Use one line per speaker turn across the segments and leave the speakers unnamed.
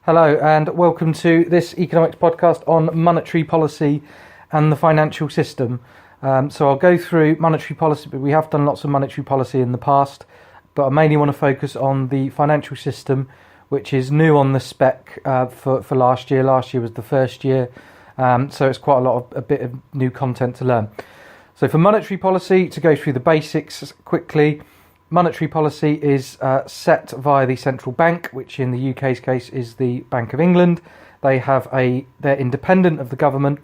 Hello and welcome to this economics podcast on monetary policy and the financial system. So I'll go through monetary policy, but we have done lots of monetary policy in the past, but I mainly want to focus on the financial system, which is new on the spec for last year. Last year was the first year, so it's quite a bit of new content to learn. So for monetary policy, to go through the basics quickly, monetary policy is set via the central bank, which in the UK's case is the Bank of England. They're independent of the government.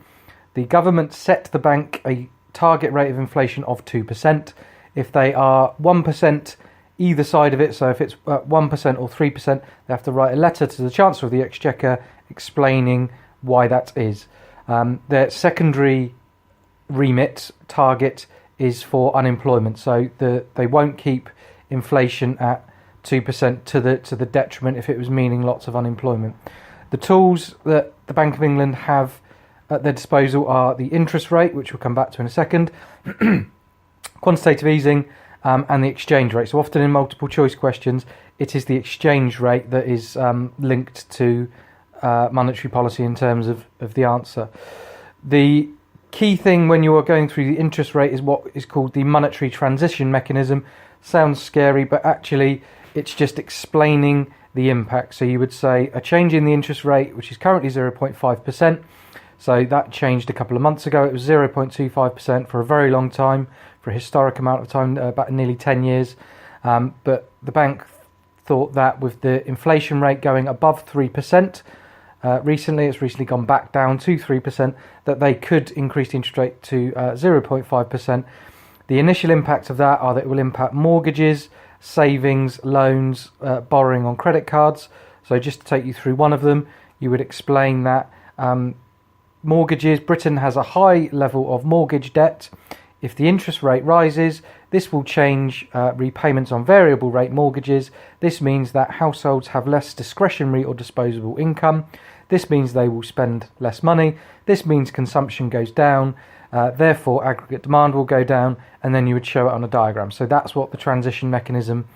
The government set the bank a target rate of inflation of 2%. If they are 1% either side of it, so if it's 1% or 3%, they have to write a letter to the Chancellor of the Exchequer explaining why that is. Their secondary remit target is for unemployment, so they won't keep inflation at 2% to the detriment if it was meaning lots of unemployment. The tools that the Bank of England have at their disposal are the interest rate, which we'll come back to in a second, quantitative easing, and the exchange rate. So often in multiple choice questions, it is the exchange rate that is linked to monetary policy in terms of the answer. The key thing when you are going through the interest rate is what is called the monetary transition mechanism. Sounds scary, but actually it's just explaining the impact. So you would say a change in the interest rate, which is currently 0.5%. So that changed a couple of months ago. It was 0.25% for a very long time, for a historic amount of time, about nearly 10 years. But the bank thought that with the inflation rate going above 3%, recently it's gone back down to 3%, that they could increase the interest rate to 0.5%. The initial impacts of that are that it will impact mortgages, savings, loans, borrowing on credit cards. So just to take you through one of them, you would explain that mortgages, Britain has a high level of mortgage debt. If the interest rate rises, this will change repayments on variable rate mortgages. This means that households have less discretionary or disposable income. This means they will spend less money. This means consumption goes down. Therefore, aggregate demand will go down, and then you would show it on a diagram. So that's what the transition mechanism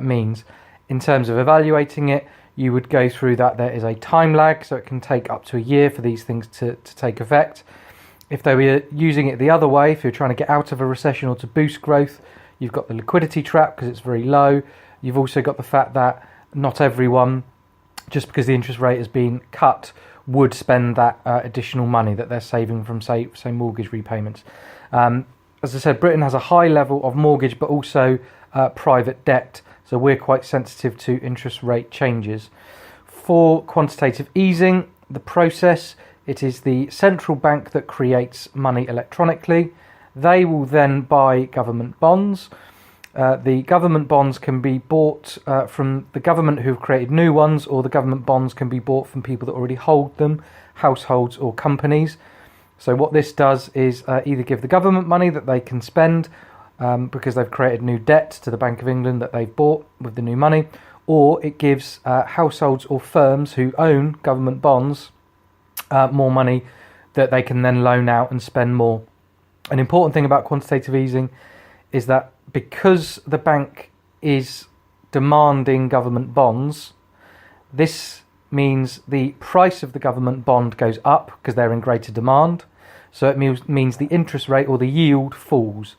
means. In terms of evaluating it, you would go through that. There is a time lag, so it can take up to a year for these things to take effect. If they were using it the other way, if you're trying to get out of a recession or to boost growth, you've got the liquidity trap because it's very low. You've also got the fact that not everyone, just because the interest rate has been cut, would spend that additional money that they're saving from, say mortgage repayments. As I said, Britain has a high level of mortgage, but also private debt, so we're quite sensitive to interest rate changes. For quantitative easing, the process, it is the central bank that creates money electronically. They will then buy government bonds. The government bonds can be bought from the government who've created new ones, or the government bonds can be bought from people that already hold them, households or companies. So what this does is either give the government money that they can spend because they've created new debt to the Bank of England that they've bought with the new money, or it gives households or firms who own government bonds more money that they can then loan out and spend more. An important thing about quantitative easing is that because the bank is demanding government bonds, this means the price of the government bond goes up because they're in greater demand. So it means the interest rate or the yield falls.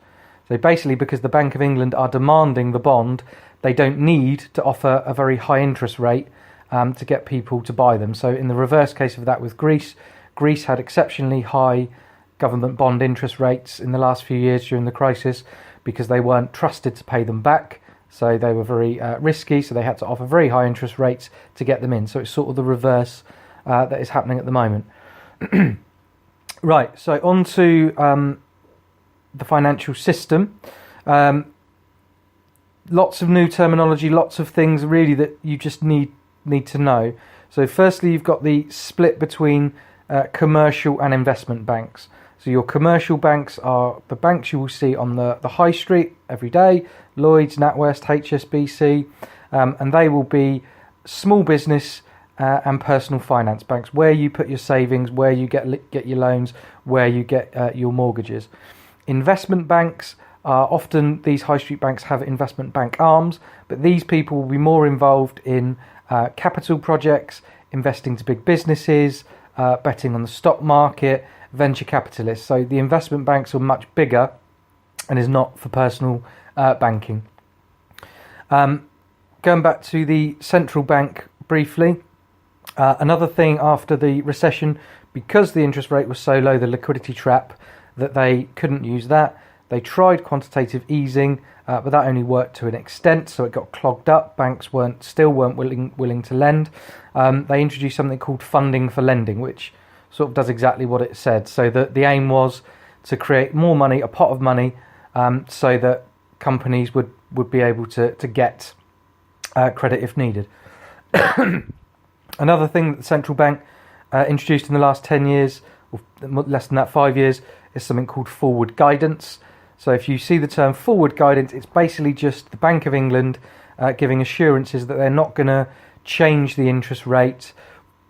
So basically, because the Bank of England are demanding the bond, they don't need to offer a very high interest rate to get people to buy them. So in the reverse case of that with Greece had exceptionally high government bond interest rates in the last few years during the crisis because they weren't trusted to pay them back. So they were very risky, so they had to offer very high interest rates to get them in. So it's sort of the reverse that is happening at the moment. Right, so on to the financial system. Lots of new terminology, lots of things really that you just need to know. So firstly, you've got the split between commercial and investment banks. So your commercial banks are the banks you will see on the high street every day, Lloyds, NatWest, HSBC, and they will be small business and personal finance banks, where you put your savings, where you get your loans, where you get your mortgages. Investment banks are often, these high street banks have investment bank arms, but these people will be more involved in capital projects, investing to big businesses, betting on the stock market, venture capitalists. So the investment banks are much bigger and is not for personal banking. Going back to the central bank briefly, another thing after the recession, because the interest rate was so low, the liquidity trap, that they couldn't use that. They tried quantitative easing, but that only worked to an extent, so it got clogged up. Banks still weren't willing to lend. They introduced something called funding for lending, which sort of does exactly what it said. So the aim was to create more money, a pot of money, so that companies would be able to get credit if needed. Another thing that the central bank introduced in the last 10 years, or less than that, 5 years, is something called forward guidance. So if you see the term forward guidance, it's basically just the Bank of England giving assurances that they're not going to change the interest rate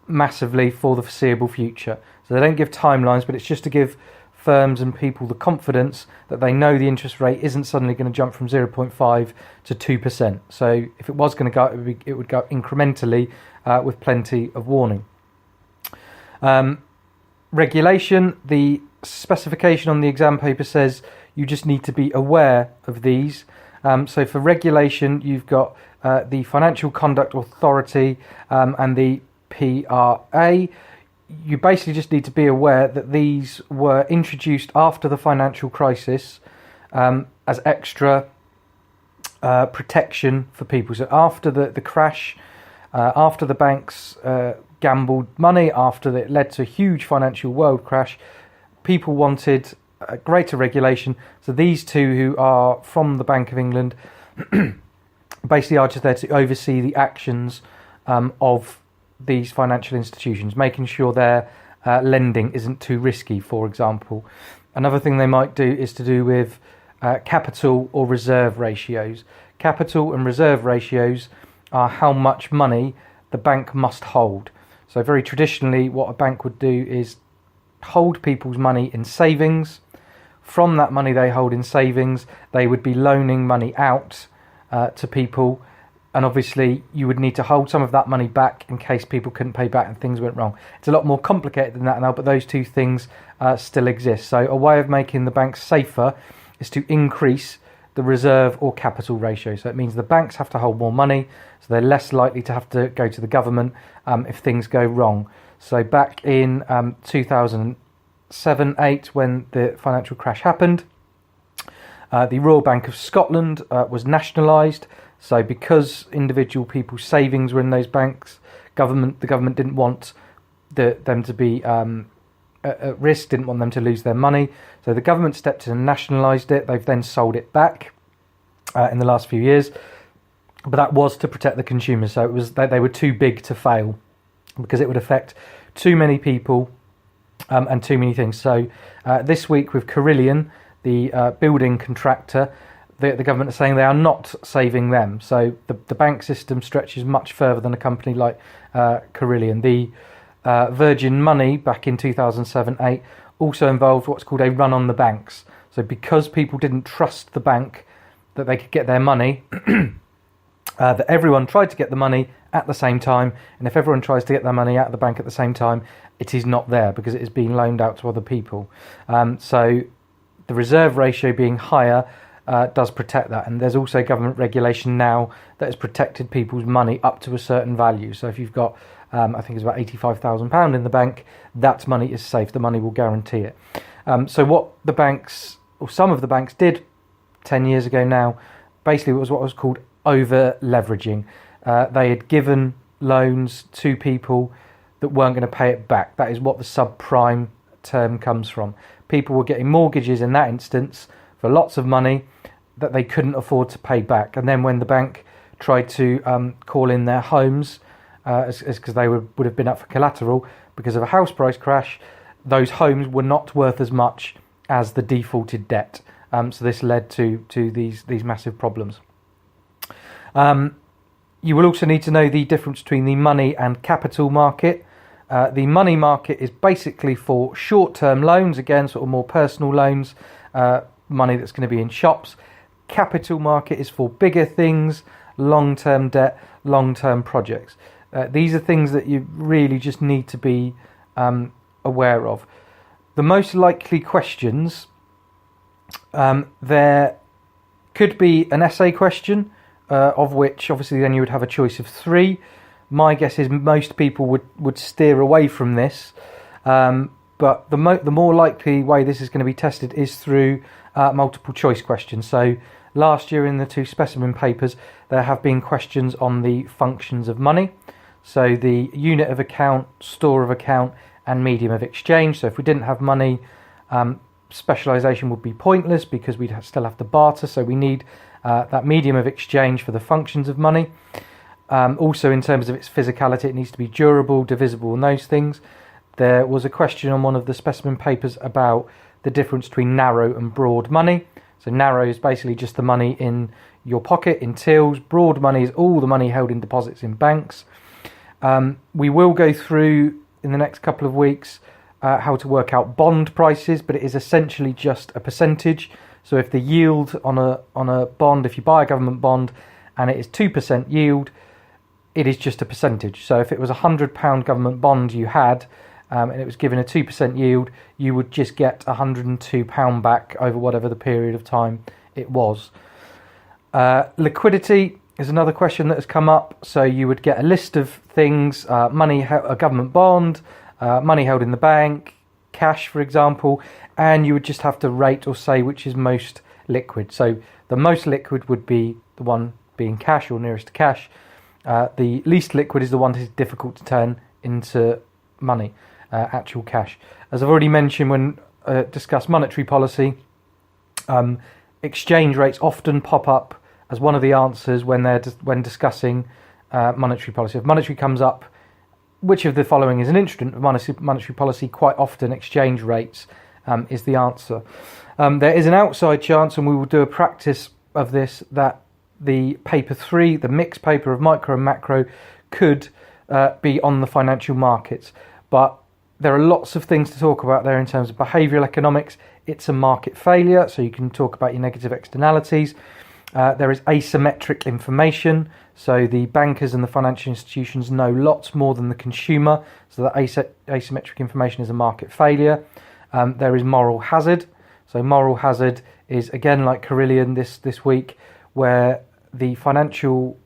massively for the foreseeable future. So they don't give timelines, but it's just to give firms and people the confidence that they know the interest rate isn't suddenly going to jump from 0.5 to 2%. So if it was going to go, it would go incrementally with plenty of warning. Regulation, the specification on the exam paper says you just need to be aware of these. So for regulation, you've got the Financial Conduct Authority and the PRA. You basically just need to be aware that these were introduced after the financial crisis as extra protection for people. So after the crash, after the banks gambled money, after it led to a huge financial world crash, people wanted greater regulation. So these two, who are from the Bank of England, basically are just there to oversee the actions of these financial institutions, making sure their lending isn't too risky, for example. Another thing they might do is to do with capital or reserve ratios. Capital and reserve ratios are how much money the bank must hold. So very traditionally, what a bank would do is hold people's money in savings. From that money they hold in savings, they would be loaning money out to people, and obviously you would need to hold some of that money back in case people couldn't pay back and things went wrong. It's a lot more complicated than that now, but those two things still exist. So a way of making the banks safer is to increase the reserve or capital ratio. So it means the banks have to hold more money, so they're less likely to have to go to the government if things go wrong. So back in 2007-8, when the financial crash happened, the Royal Bank of Scotland was nationalised. So because individual people's savings were in those banks, the government didn't want them to be at risk, didn't want them to lose their money. So the government stepped in and nationalised it. They've then sold it back in the last few years. But that was to protect the consumers. So it was that they were too big to fail because it would affect too many people and too many things. So this week with Carillion, the building contractor, the government is saying they are not saving them. So the bank system stretches much further than a company like Carillion. The Virgin Money back in 2007-8 also involved what's called a run on the banks. So because people didn't trust the bank that they could get their money, that everyone tried to get the money at the same time. And if everyone tries to get their money out of the bank at the same time, it is not there because it is being loaned out to other people. So the reserve ratio being higher does protect that. And there's also government regulation now that has protected people's money up to a certain value. So if you've got, I think it's about £85,000 in the bank, that money is safe. The money will guarantee it. So what the banks, or some of the banks, did 10 years ago now, basically it was what was called over leveraging. They had given loans to people that weren't going to pay it back. That is what the subprime term comes from. People were getting mortgages in that instance for lots of money that they couldn't afford to pay back. And then when the bank tried to call in their homes, because they would have been up for collateral because of a house price crash, those homes were not worth as much as the defaulted debt. So this led to these massive problems. You will also need to know the difference between the money and capital market. The money market is basically for short-term loans, again, sort of more personal loans, money that's going to be in shops. Capital market is for bigger things, long-term debt, long-term projects. These are things that you really just need to be aware of. The most likely questions, there could be an essay question, of which obviously then you would have a choice of 3. My guess is most people would steer away from this, but the more likely way this is going to be tested is through multiple choice questions. So last year in the 2 specimen papers, there have been questions on the functions of money. So the unit of account, store of account, and medium of exchange. So if we didn't have money, specialisation would be pointless because we'd still have to barter. So we need that medium of exchange for the functions of money. Also, in terms of its physicality, it needs to be durable, divisible, and those things. There was a question on one of the specimen papers about the difference between narrow and broad money. So narrow is basically just the money in your pocket in tills. Broad money is all the money held in deposits in banks. We will go through in the next couple of weeks how to work out bond prices, but it is essentially just a percentage. So if the yield on a bond, if you buy a government bond and it is 2% yield, it is just a percentage. So if it was a £100 government bond you had, and it was given a 2% yield, you would just get £102 back over whatever the period of time it was. Liquidity is another question that has come up. So you would get a list of things, money, a government bond, money held in the bank, cash, for example, and you would just have to rate or say which is most liquid. So the most liquid would be the one being cash or nearest to cash. The least liquid is the one that is difficult to turn into money, actual cash. As I've already mentioned when discussed monetary policy, exchange rates often pop up as one of the answers when discussing monetary policy. If monetary comes up, which of the following is an instrument of monetary policy, quite often exchange rates is the answer. There is an outside chance, and we will do a practice of this, that the paper 3, the mixed paper of micro and macro, could be on the financial markets. But there are lots of things to talk about there in terms of behavioural economics. It's a market failure, so you can talk about your negative externalities. There is asymmetric information, so the bankers and the financial institutions know lots more than the consumer, so that asymmetric information is a market failure. There is moral hazard, so moral hazard is again like Carillion this week, where the financial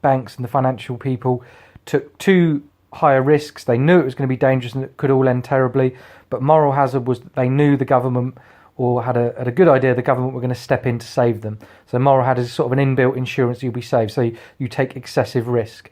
banks and the financial people took too higher risks. They knew it was going to be dangerous and it could all end terribly, but moral hazard was that they knew the government, or had a good idea the government were going to step in to save them. So moral hazard is sort of an inbuilt insurance, you'll be saved, so you take excessive risk.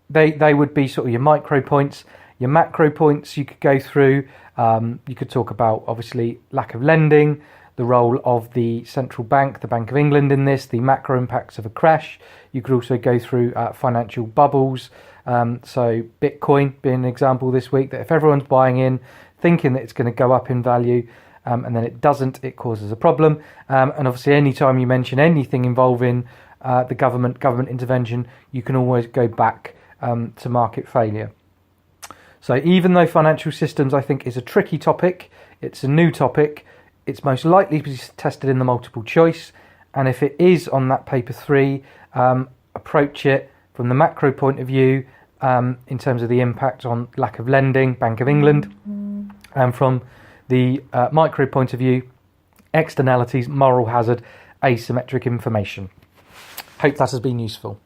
They would be sort of your micro points. Your macro points you could go through. You could talk about, obviously, lack of lending, the role of the central bank, the Bank of England in this, the macro impacts of a crash. You could also go through financial bubbles. So Bitcoin being an example this week, that if everyone's buying in, thinking that it's going to go up in value, and then it doesn't, it causes a problem. And obviously, any time you mention anything involving the government intervention, you can always go back to market failure. So even though financial systems, I think, is a tricky topic, it's a new topic, it's most likely to be tested in the multiple choice. And if it is on that paper 3, approach it from the macro point of view, in terms of the impact on lack of lending, Bank of England, and from the micro point of view, externalities, moral hazard, asymmetric information. Hope that has been useful.